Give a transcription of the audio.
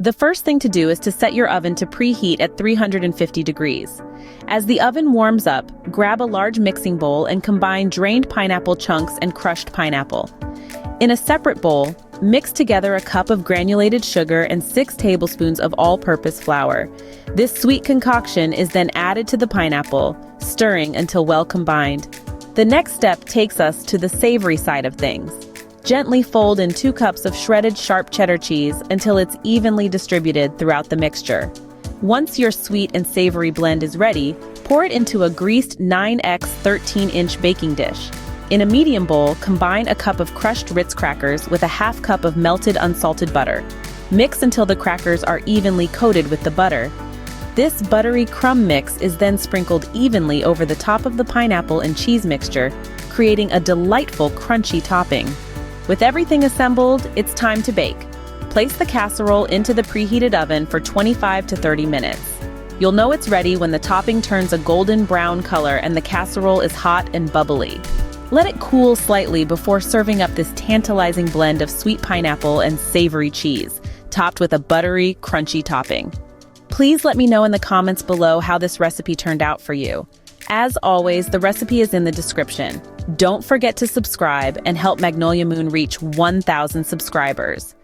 The first thing to do is to set your oven to preheat at 350 degrees. As the oven warms up, grab a large mixing bowl and combine drained pineapple chunks and crushed pineapple. In a separate bowl, mix together a cup of granulated sugar and 6 tablespoons of all-purpose flour. This sweet concoction is then added to the pineapple, stirring until well combined. The next step takes us to the savory side of things. Gently fold in 2 cups of shredded sharp cheddar cheese until it's evenly distributed throughout the mixture. Once your sweet and savory blend is ready, pour it into a greased 9x 13-inch baking dish. In a medium bowl, combine a cup of crushed Ritz crackers with a half cup of melted unsalted butter. Mix until the crackers are evenly coated with the butter. This buttery crumb mix is then sprinkled evenly over the top of the pineapple and cheese mixture, creating a delightful crunchy topping. With everything assembled, it's time to bake. Place the casserole into the preheated oven for 25 to 30 minutes. You'll know it's ready when the topping turns a golden brown color and the casserole is hot and bubbly. Let it cool slightly before serving up this tantalizing blend of sweet pineapple and savory cheese, topped with a buttery, crunchy topping. Please let me know in the comments below how this recipe turned out for you. As always, the recipe is in the description. Don't forget to subscribe and help Magnolia Moon reach 1,000 subscribers.